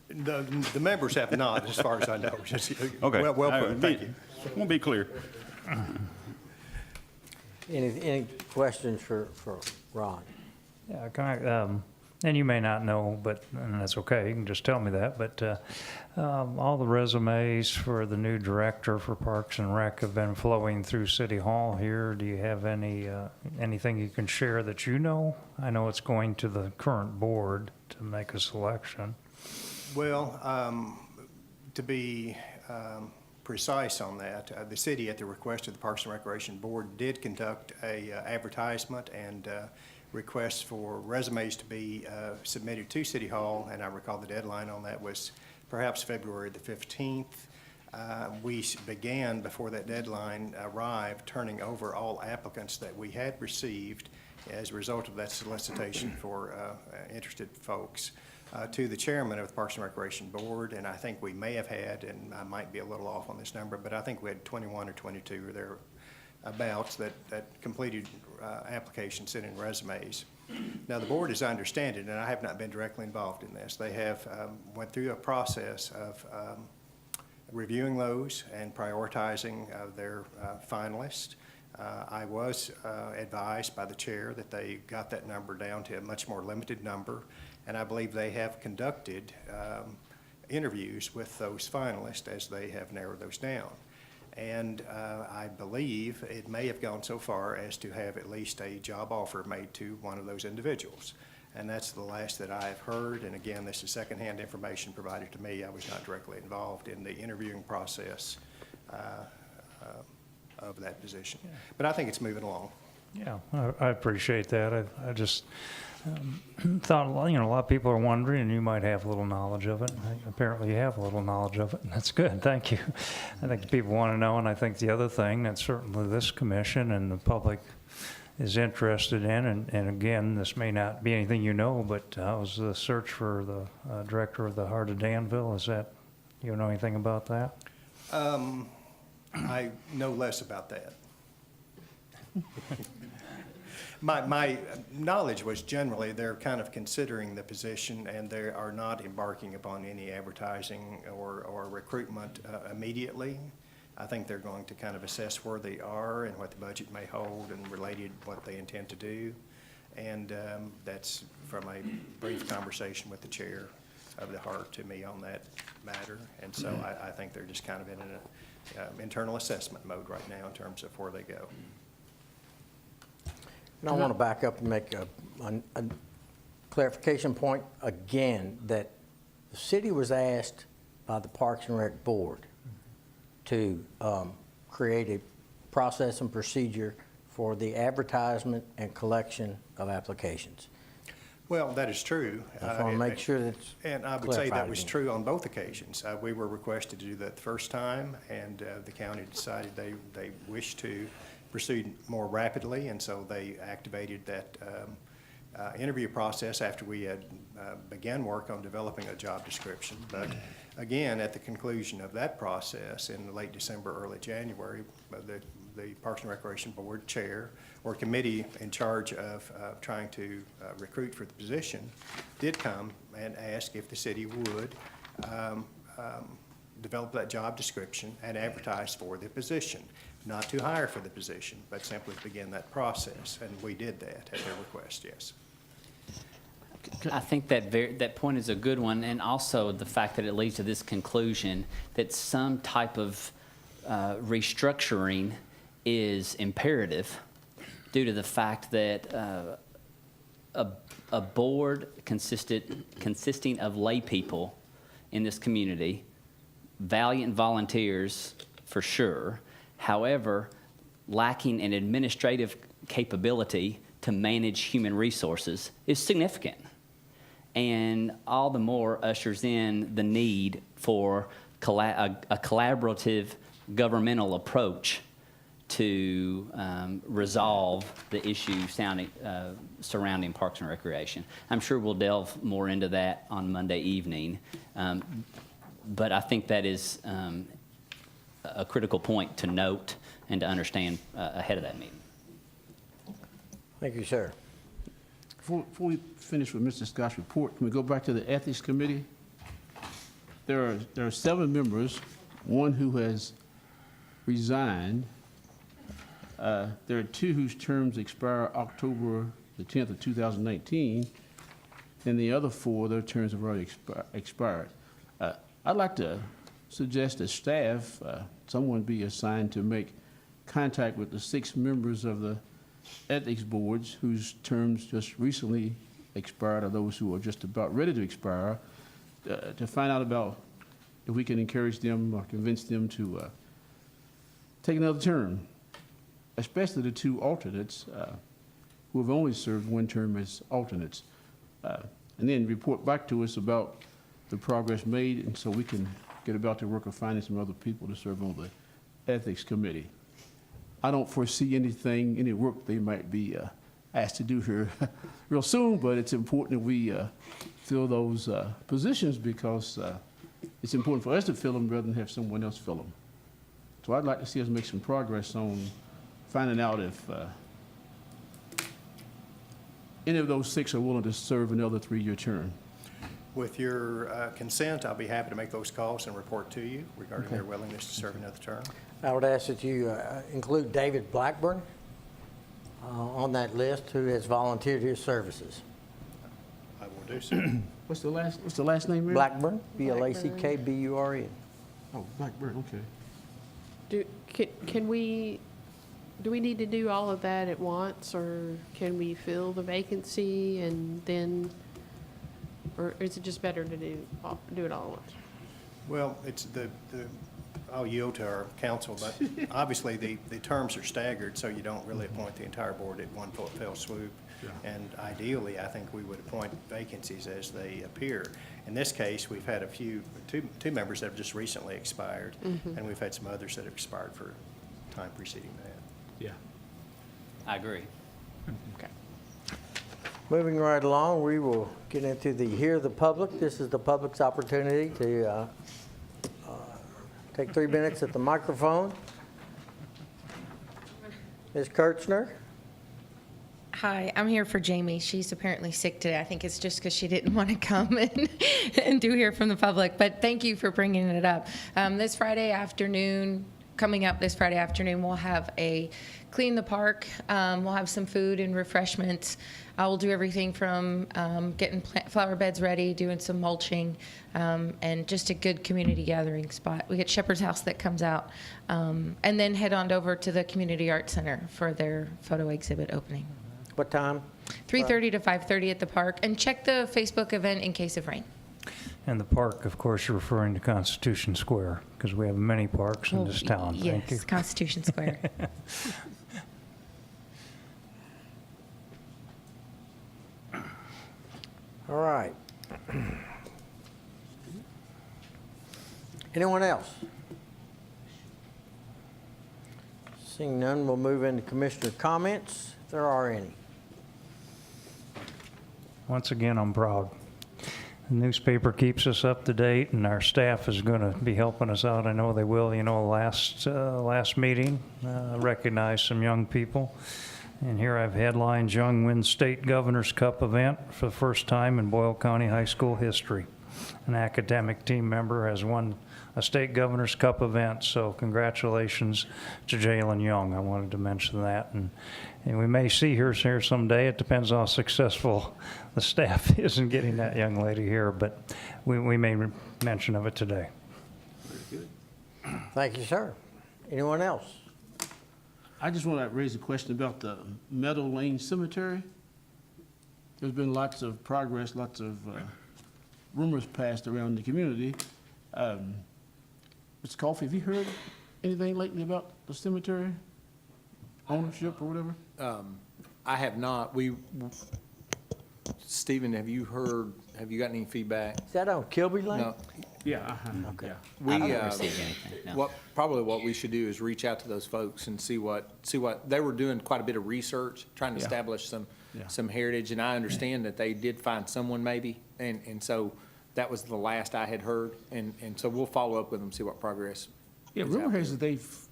The members have not, as far as I know. Okay. Well put, thank you. Won't be clear. Any questions for Ron? Yeah, can I, and you may not know, but, and that's okay, you can just tell me that, but all the resumes for the new director for Parks and Rec have been flowing through City Hall here. Do you have anything you can share that you know? I know it's going to the current board to make a selection. Well, to be precise on that, the city, at the request of the Parks and Recreation Board, did conduct a advertisement and requests for resumes to be submitted to City Hall, and I recall the deadline on that was perhaps February the 15th. We began, before that deadline arrived, turning over all applicants that we had received as a result of that solicitation for interested folks to the chairman of the Parks and Recreation Board, and I think we may have had, and I might be a little off on this number, but I think we had 21 or 22 or thereabouts that completed applications, sent in resumes. Now, the board, as I understand it, and I have not been directly involved in this, they have went through a process of reviewing those and prioritizing their finalists. I was advised by the chair that they got that number down to a much more limited number, and I believe they have conducted interviews with those finalists as they have narrowed those down. And I believe it may have gone so far as to have at least a job offer made to one of those individuals. And that's the last that I have heard. And again, this is secondhand information provided to me. I was not directly involved in the interviewing process of that position. But I think it's moving along. Yeah, I appreciate that. I just thought, a lot of people are wondering, and you might have a little knowledge of it. Apparently you have a little knowledge of it, and that's good. Thank you. I think the people want to know, and I think the other thing that certainly this commission and the public is interested in, and again, this may not be anything you know, but was the search for the director of the Heart of Danville. Is that, you know anything about that? I know less about that. My knowledge was generally they're kind of considering the position, and they are not embarking upon any advertising or recruitment immediately. I think they're going to kind of assess where they are and what the budget may hold and related what they intend to do. And that's from a brief conversation with the chair of the Heart to me on that matter. And so I think they're just kind of in an internal assessment mode right now in terms of where they go. And I want to back up and make a clarification point again, that the city was asked by the Parks and Rec Board to create a process and procedure for the advertisement and collection of applications. Well, that is true. I just want to make sure that's And I would say that clarified was again. true on both occasions. We were requested to do that the first time, and the county decided they wished to proceed more rapidly, and so they activated that interview process after we had began work on developing a job description. But again, at the conclusion of that process in late December, early January, the Parks and Recreation Board chair or committee in charge of trying to recruit for the position did come and ask if the city would develop that job description and advertise for the position. Not to hire for the position, but simply begin that process, and we did that at their request, yes. I think that point is a good one, and also the fact that it leads to this conclusion that some type of restructuring is imperative due to the fact that a board consisting of lay people in this community, valiant volunteers for sure, however, lacking an administrative capability to manage human resources is significant. And all the more ushers in the need for a collaborative governmental approach to resolve the issues surrounding Parks and Recreation. I'm sure we'll delve more into that on Monday evening, but I think that is a critical point to note and to understand ahead of that meeting. Thank you, sir. Before we finish with Mr. Scott's report, can we go back to the Ethics Committee? There are 7 members, one who has resigned. There are 2 whose terms expire October the 10th of 2019, and the other 4, their terms have already expired. I'd like to suggest that staff, someone be assigned to make contact with the 6 members of the ethics boards whose terms just recently expired, or those who are just about ready to expire, to find out about if we can encourage them or convince them to take another term, especially the 2 alternates who have only served 1 term as alternates, and then report back to us about the progress made, and so we can get about the work of finding some other people to serve on the Ethics Committee. I don't foresee any work they might be asked to do here real soon, but it's important that we fill those positions because it's important for us to fill them rather than have someone else fill them. So I'd like to see us make some progress on finding out if any of those 6 are willing to serve another 3-year term. With your consent, I'll be happy to make those calls and report to you regarding their willingness to serve another term. I would ask that you include David Blackburn on that list, who has volunteered his services. I will do so. What's the last name, Mayor? Blackburn, Blackburn. Oh, Blackburn, okay. Do we need to do all of that at once, or can we fill the vacancy and then, or is it just better to do it all at once? Well, it's I'll yield to our council, but obviously the terms are staggered, so you don't really appoint the entire board at one fell swoop. Yeah. And ideally, I think we would appoint vacancies as they appear. In this case, we've had two members that have just recently expired, and we've had some others that have expired for time preceding that. Yeah. I agree. Okay. Moving right along, we will get into the Hear the Public. This is the public's opportunity to take 3 minutes at the microphone. Ms. Kirchner? Hi, I'm here for Jamie. She's apparently sick today. I think it's just because she didn't want to come and do hear from the public. But thank you for bringing it up. This Friday afternoon, coming up this Friday afternoon, we'll have a clean the park. We'll have some food and refreshments. I will do everything from getting flower beds ready, doing some mulching, and just a good community gathering spot. We get Shepherd's House that comes out, and then head on over to the Community Arts Center for their photo exhibit opening. What time? 3:30 to 5:30 at the park, and check the Facebook event in case of rain. And the park, of course, you're referring to Constitution Square, because we have many parks in this town. Thank you. Yes, Constitution Square. All right. Anyone else? Seeing none, we'll move into commissioner comments, if there are any. Once again, I'm proud. The newspaper keeps us up to date, and our staff is going to be helping us out. I know they will. You know, last meeting, recognized some young people. And here I've headlined Young Wins State Governor's Cup event for the first time in Boyle County High School history. An academic team member has won a State Governor's Cup event, so congratulations to Jalen Young. I wanted to mention that. And we may see her here someday. It depends how successful the staff is in getting that young lady here, but we may mention of it today. Very good. Thank you, sir. Anyone else? I just want to raise a question about the Meadow Lane Cemetery. There's been lots of progress, lots of rumors passed around the community. Mr. Coffey, have you heard anything lately about the cemetery ownership or whatever? I have not. Stephen, have you gotten any feedback? Is that on Kilby Lane? No. Yeah. Okay. Yeah. I haven't received anything, no. Probably what we should do is reach out to those folks and see what, they were doing quite a bit of research, trying to Yeah. establish Yeah. some heritage, and I understand that they did find someone maybe, and so that was the last I had heard, and so we'll follow up with them, see what progress. Yeah, is rumor out has there. that they've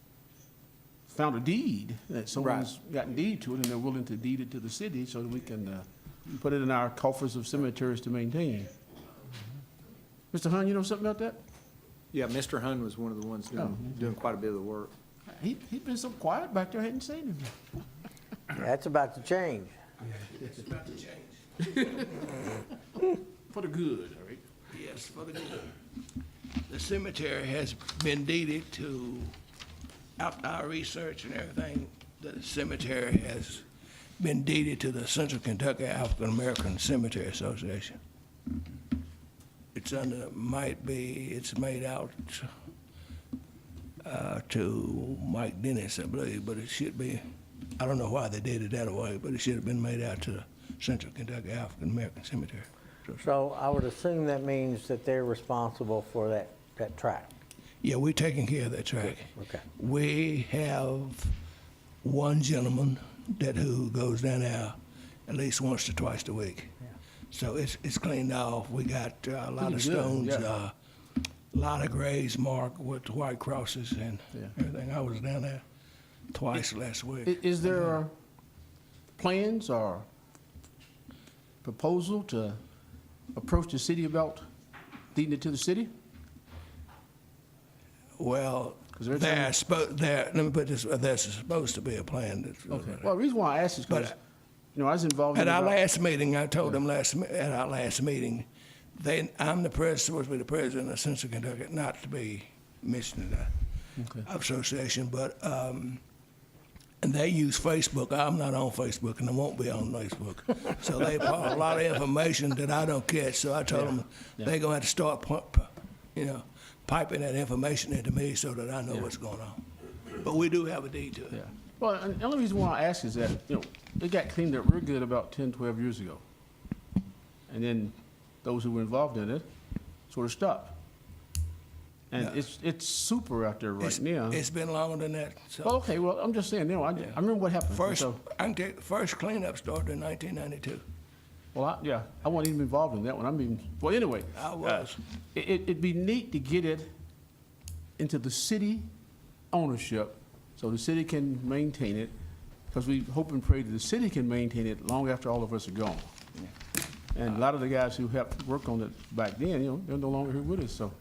found a deed, that someone's gotten deed to it, and they're willing to deed it to the city so that we can put it in our coffers of cemeteries to maintain. Mr. Hunt, you know something about that? Yeah, Mr. Hun was one of the ones doing quite a bit of the work. He's been so quiet back there, I hadn't seen him. That's about to change. It's about to change. For the good, all right? Yes, for the good. The cemetery has been deeded to, after our research and everything, the cemetery has been deeded to the Central Kentucky African American Cemetery Association. It's under, it's made out to Mike Dennis, I believe, but it should be, I don't know why they did it that way, but it should have been made out to the Central Kentucky African American Cemetery. So I would assume that means that they're responsible for that tract. Yeah, we're taking care of that track. Okay. We have one gentleman who goes down there at least once to twice a week. Yeah. So it's cleaned off. We got a lot of Pretty good, stones, yeah. a lot of graves marked with white crosses and Yeah. everything. I was down there twice last week. Is there plans or proposal to approach the city about deeding it to the city? Well, 'Cause every time- let me put this, there's supposed to be a plan. Okay. Well, the reason why I asked is because, you know, I was involved in At our about- last meeting, I told them at our last meeting, I'm supposed to be the president of Central Kentucky, not to be mentioned in the association, but, and they use Facebook. I'm not on Facebook and I won't be on Facebook. So they put a lot of information that I don't catch, so I told them they're gonna have to start, piping that information into me so that I know what's going on. But we do have a deed to it. Yeah. Well, and the only reason why I ask is that, you know, it got cleaned up real good about 10, 12 years ago. And then those who were involved in it sort of stopped. And it's super out there right now. It's been longer than that. So. Well, okay, well, I'm just saying, you know, I remember what happened. First, So, I can tell you, the first cleanup started in 1992. well, I wasn't even involved in that one. Well, anyway. I was. It'd be neat to get it into the city ownership so the city can maintain it, because we hope and pray that the city can maintain it long after all of us are gone. And a lot of the guys who helped work on it back then, you know, they're no longer here with us, so.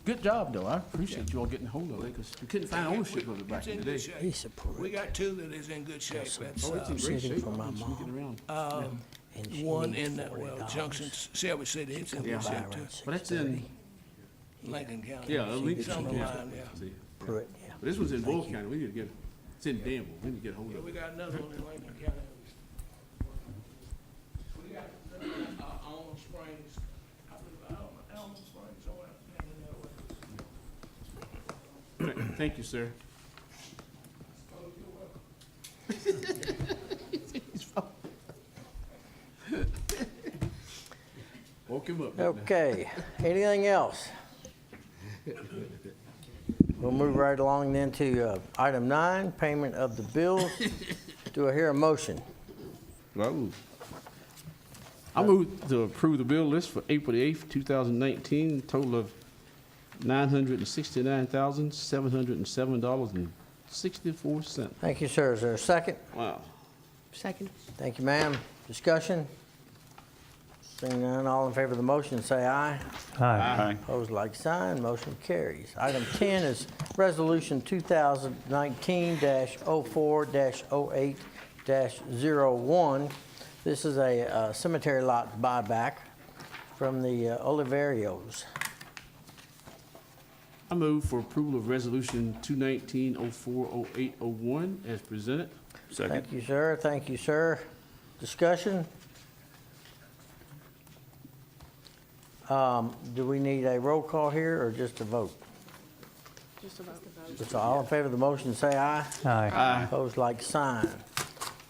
Good job, though. I appreciate you all getting hold of it, because we couldn't find ownership of it back in the day. He's a We got two that is in good shape. That's, Oh, it's in great Sitting shape. for my I'm just mom. looking around. And she one needs in $40. Junction, Shelby City, it's in good shape too. But that's in, Lincoln County. yeah, Lincoln It's on the County. line, yeah. See. Pruitt, yeah. But this one's in Boyle County. We need to get, it's in Danville. We need to get hold Yeah, of we it. got another one in Lincoln County. We got Almond Springs, I believe Almond Springs, somewhere in that way. Thank you, sir. Woke him up. didn't I? Okay, anything else? We'll move right along then to item 9, payment of the bills. Do I hear a motion? I move to approve the bill list for April the 8th, 2019, total of $969,707.64. Thank you, sir. Is there a second? Wow. Second. Thank you, ma'am. Discussion? Seeing none, all in favor of the motion, say aye. Aye. Opposed, like sign, motion carries. Item 10 is Resolution 2019-04-08-01. This is a cemetery lot buyback from the Oliverios. I move for approval of Resolution 219-04-08-01 as presented. Second. Thank you, sir. Thank you, sir. Discussion? Do we need a roll call here or just a vote? Just about the vote. Just all in favor of the motion, say aye. Aye. Opposed, like sign.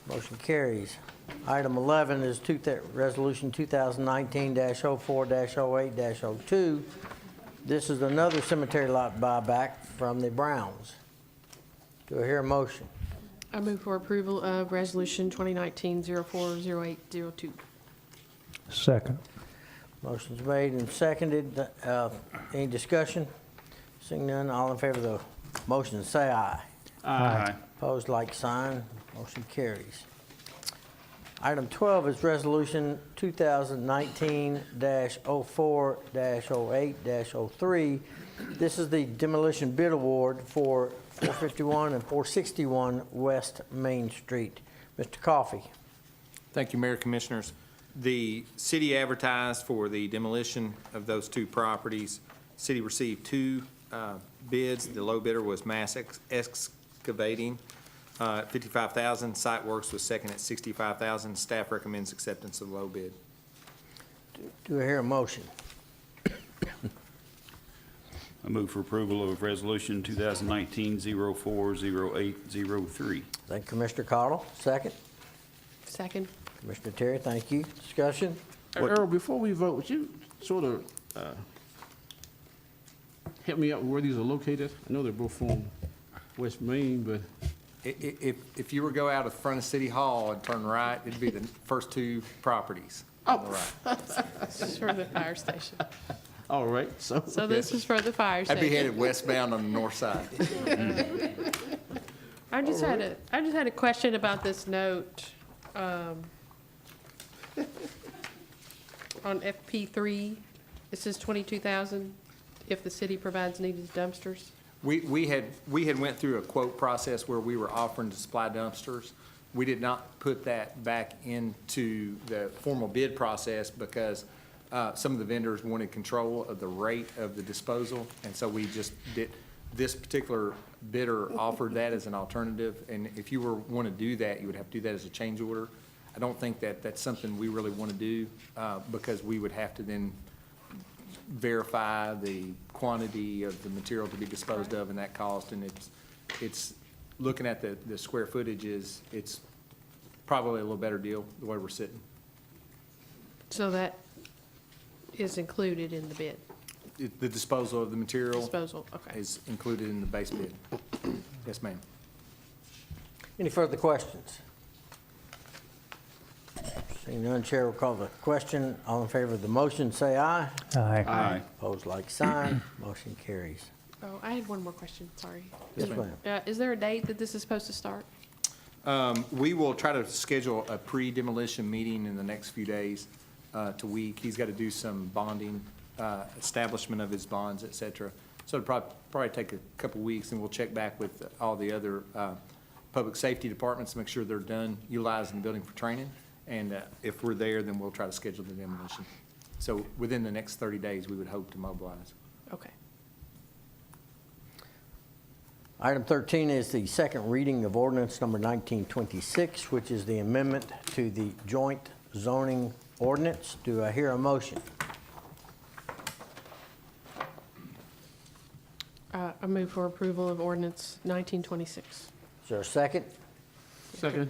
Motion carries. Item 11 is Resolution 2019-04-08-02. This is another cemetery lot buyback from the Browns. Do I hear a motion? I move for approval of Resolution 2019-04-08-02. Second. Motion's made and seconded. Any discussion? Seeing none, all in favor of the motion, say aye. Aye. Opposed, like sign. Motion carries. Item 12 is Resolution 2019-04-08-03. This is the demolition bid award for 451 and 461 West Main Street. Mr. Coffey. Thank you, Mayor, Commissioners. The city advertised for the demolition of those two properties. City received two bids. The low bidder was Mass Excavating, $55,000. Site Works was second at $65,000. Staff recommends acceptance of the low bid. Do I hear a motion? I move for approval of Resolution 2019-04-08-03. Thank you, Commissioner Cottle. Second. Second. Commissioner Terry, thank you. Discussion? Earl, before we vote, would you sort of help me out with where these are located? I know they're both on West Main, but If you were to go out of front of City Hall and turn right, it'd be the first two properties on the right. This is for the fire station. all right, so. So this is for the fire I'd station. be headed westbound on the north side. I just had a question about this note, on FP3. It says 22,000 if the city provides needed dumpsters. We had went through a quote process where we were offering to supply dumpsters. We did not put that back into the formal bid process because some of the vendors wanted control of the rate of the disposal, and so we just did, this particular bidder offered that as an alternative, and if you want to do that, you would have to do that as a change order. I don't think that that's something we really want to do because we would have to then verify the quantity of the material to be disposed of and that cost, and it's looking at the square footage it's probably a little better deal the way we're sitting. So that is included in the bid. The disposal of the material Disposal, okay. is included in the base bid. Yes, ma'am. Any further questions? Seeing none, Chair will call the question. All in favor of the motion, say aye. Aye. Aye. Opposed, like sign. Motion carries. Oh, I had one more question, sorry. Yes, ma'am. Is there a date that this is supposed to start? We will try to schedule a pre-demolition meeting in the next few days to week. He's got to do some bonding, establishment of his bonds, et cetera. So it'll probably take a couple weeks, and we'll check back with all the other public safety departments to make sure they're done utilizing the building for training. And if we're there, then we'll try to schedule the demolition. So within the next 30 days, we would hope to mobilize. Okay. Item 13 is the second reading of ordinance number 1926, which is the amendment to the joint zoning ordinance. Do I hear a motion? I move for approval of ordinance 1926. Is there a second? Second.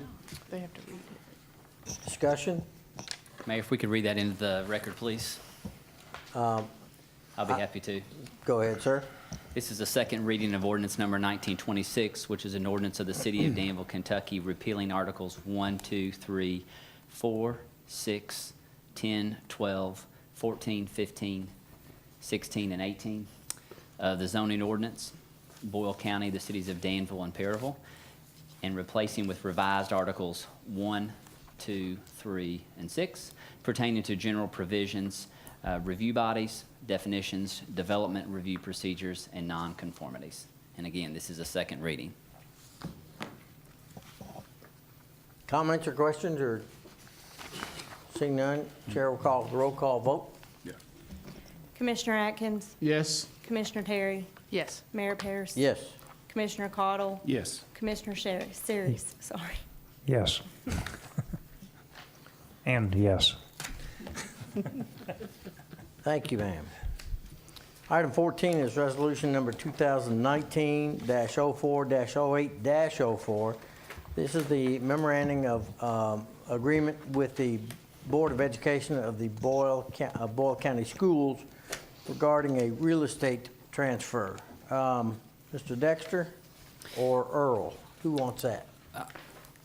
They have to read it. Discussion? Mayor, if we could read that into the record, please. I'll be happy to. Go ahead, sir. This is the second reading of ordinance number 1926, which is an ordinance of the City of Danville, Kentucky, repealing Articles 1, 2, 3, 4, 6, 10, 12, 14, 15, 16, and 18 of the zoning ordinance, Boyle County, the cities of Danville and Perryville, and replacing with revised Articles 1, 2, 3, and 6 pertaining to general provisions, review bodies, definitions, development review procedures, and nonconformities. And again, this is a second reading. Comments or questions, or seeing none, Chair will call the roll call vote. Commissioner Atkins, Yes. Commissioner Terry, Yes. Mayor Pierce. Yes. Commissioner Cottle, Yes. Commissioner Series, sorry. Yes. And yes. Thank you, ma'am. Item 14 is resolution number 2019-04-08-04. This is the memorandum of agreement with the Board of Education of the Boyle County Schools regarding a real estate transfer. Mr. Dexter or Earl, who wants that?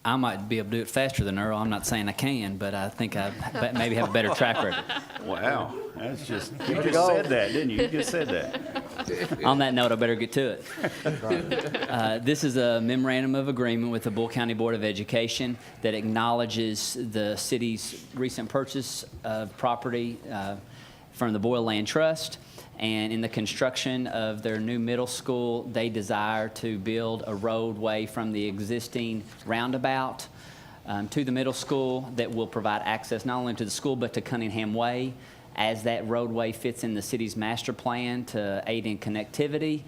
I might be able to do it faster than Earl. I'm not saying I can, but I think I maybe have a better track record. Wow, that's just, you Way to just go. said that, didn't you? You just said that. On that note, I better get to it. This is a memorandum of agreement with the Boyle County Board of Education that acknowledges the city's recent purchase of property from the Boyle Land Trust. And in the construction of their new middle school, they desire to build a roadway from the existing roundabout to the middle school that will provide access not only to the school but to Cunningham Way, as that roadway fits in the city's master plan to aid in connectivity.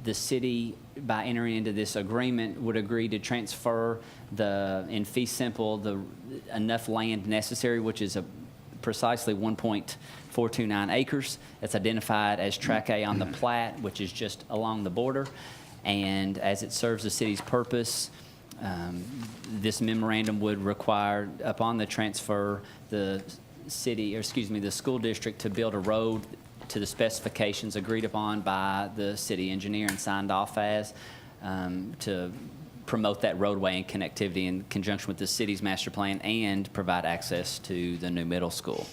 The city, by entering into this agreement, would agree to transfer in fee simple, enough land necessary, which is precisely 1.429 acres. That's identified as Track A on the plat, which is just along the border. And as it serves the city's purpose, this memorandum would require, upon the transfer, the school district to build a road to the specifications agreed upon by the city engineer and signed off as, to promote that roadway and connectivity in conjunction with the city's master plan and provide access to the new middle school.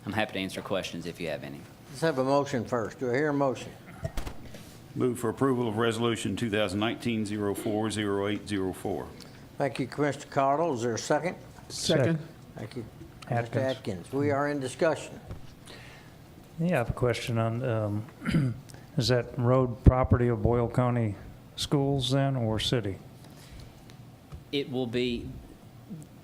I'm happy to answer questions if you have any. Let's have a motion first. Do I hear a motion? Move for approval of Resolution 2019-040804. Thank you, Commissioner Cottle. Is there a second? Second. Thank you, Mr. Atkins. Atkins. We are in discussion. Yeah, I have a question on, is that road property of Boyle County Schools then, or city? It will be,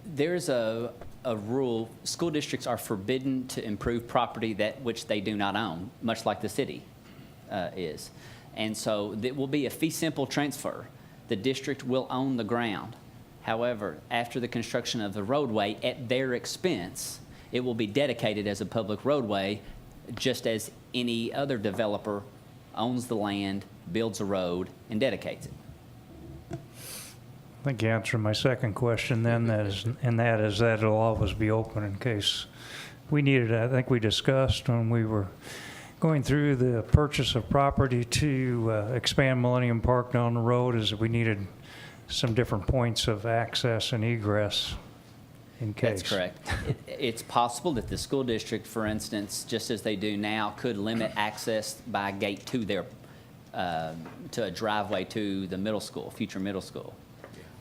there's a rule, school districts are forbidden to improve property that which they do not own, much like the city is. And so it will be a fee simple transfer. The district will own the ground. However, after the construction of the roadway, at their expense, it will be dedicated as a public roadway, just as any other developer owns the land, builds a road, and dedicates it. I think you answered my second question then, that it'll always be open in case we needed it. I think we discussed when we were going through the purchase of property to expand Millennium Park down the road, is that we needed some different points of access and egress in case. That's correct. It's possible that the school district, for instance, just as they do now, could limit access by gate to their, to a driveway to the middle school, future middle school.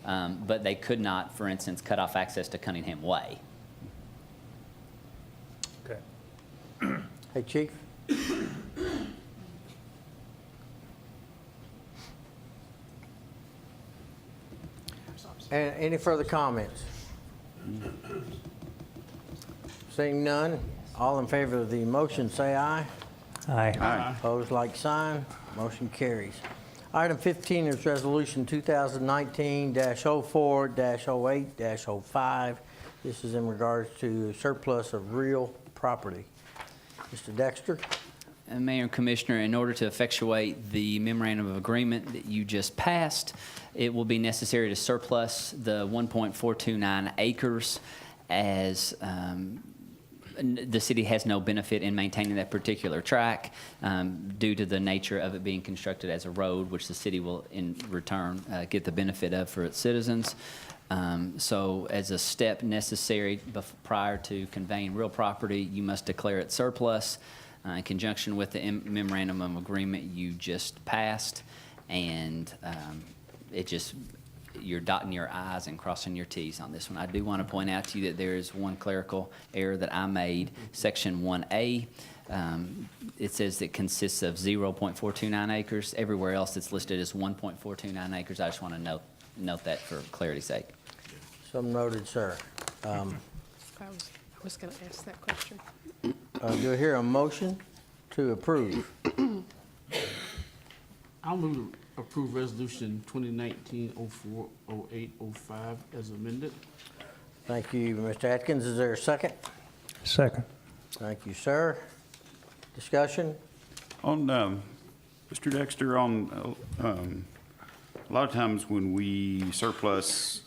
But they could not, for instance, cut off access to Cunningham Way. Okay. Hey, Chief? And any further comments? Seeing none, all in favor of the motion say aye. Aye. Aye. Opposed, like sign. Motion carries. Item 15 is Resolution 2019-04-08-05. This is in regards to surplus of real property. Mr. Dexter? Mayor and Commissioner, in order to effectuate the memorandum of agreement that you just passed, it will be necessary to surplus the 1.429 acres, as the city has no benefit in maintaining that particular track due to the nature of it being constructed as a road, which the city will in return get the benefit of for its citizens. So as a step necessary prior to conveying real property, you must declare it surplus in conjunction with the memorandum of agreement you just passed, and you're dotting your I's and crossing your T's on this one. I do want to point out to you that there is one clerical error that I made. Section 1A, it says it consists of 0.429 acres. Everywhere else it's listed as 1.429 acres. I just want to note that for clarity's sake. So noted, sir. I was going to ask that question. Do I hear a motion to approve? I'll move to approve Resolution 2019-04-08-05 as amended. Thank you, Mr. Atkins. Is there a second? Second. Thank you, sir. Discussion? On, Mr. Dexter, on, a lot of times when we surplus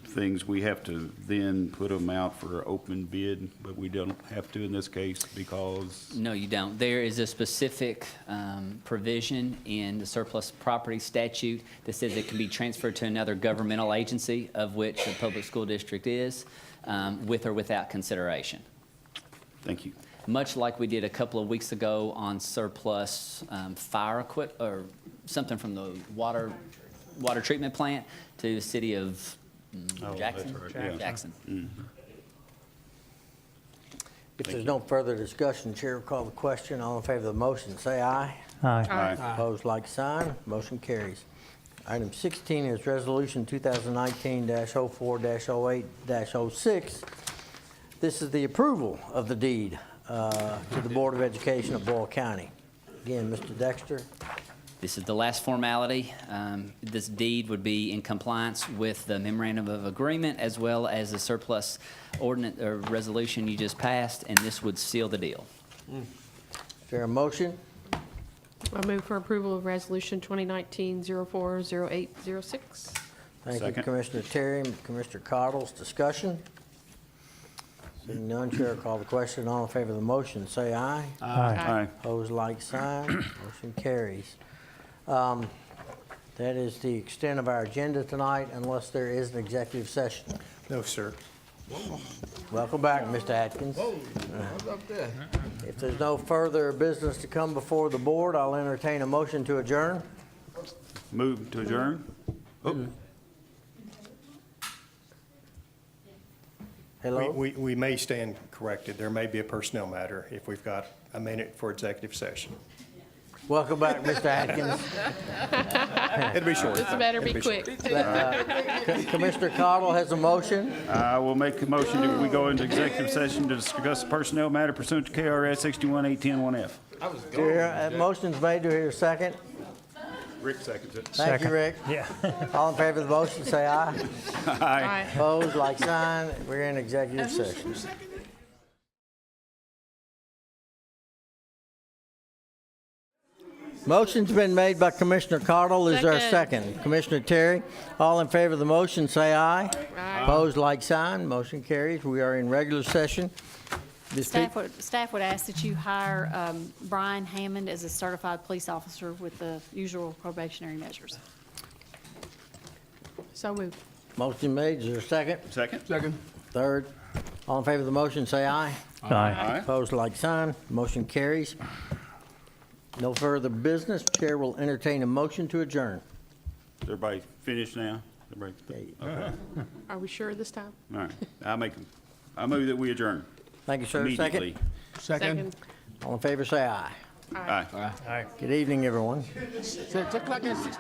things, we have to then put them out for open bid, but we don't have to in this case because? No, you don't. There is a specific provision in the surplus property statute that says it can be transferred to another governmental agency, of which the public school district is, with or without consideration. Thank you. much like we did a couple of weeks ago on surplus fire or something from the water treatment plant to the city of Jackson. that's right, yeah. Jackson. If there's no further discussion, Chair will call the question. All in favor of the motion, say aye. Aye. Aye. Opposed, like sign. Motion carries. Item 16 is Resolution 2019-04-08-06. This is the approval of the deed to the Board of Education of Boyle County. Again, Mr. Dexter. This is the last formality. This deed would be in compliance with the memorandum of agreement as well as the surplus ordinance or resolution you just passed, and this would seal the deal. Is there a motion? I move for approval of Resolution 2019-04-08-06. Thank you, Second. Commissioner Terry. Commissioner Cottle's discussion. Seeing none, Chair will call the question. All in favor of the motion, say aye. Aye. Opposed, like sign. Motion carries. That is the extent of our agenda tonight, unless there is an executive session. No, sir. Welcome back, Mr. Atkins. If there's no further business to come before the board, I'll entertain a motion to adjourn. Move to adjourn? Hello? We may stand corrected. There may be a personnel matter if we've got a minute for executive session. Welcome back, Mr. Atkins. It'll be short. This better be It'll quick. Commissioner Cottle has a motion. I will make a motion that we go into executive session to discuss personnel matter pursuant to KRS 61-810-1F. Motion's made. Do I hear a second? Rick seconds it. Thank you, Rick. Yeah. All in favor of the motion, say aye. Aye. Opposed, like sign. We're in executive session. Motion's been made by Commissioner Cottle. Is there a second? Commissioner Terry, all in favor of the motion, say aye. Aye. Opposed, like sign. Motion carries. We are in regular session. Staff would ask that you hire Brian Hammond as a certified police officer with the usual probationary measures. So moved. Motion made. Is there a second? Second? Third. All in favor of the motion, say aye. Aye. Opposed, like sign. Motion carries. No further business. Chair will entertain a motion to adjourn. Is everybody finished now? Everybody? Okay. Are we sure this time? All right. I move that we adjourn. Thank you, sir. Immediately. Second. All in favor, say aye. Aye. Good evening, everyone. 6:30.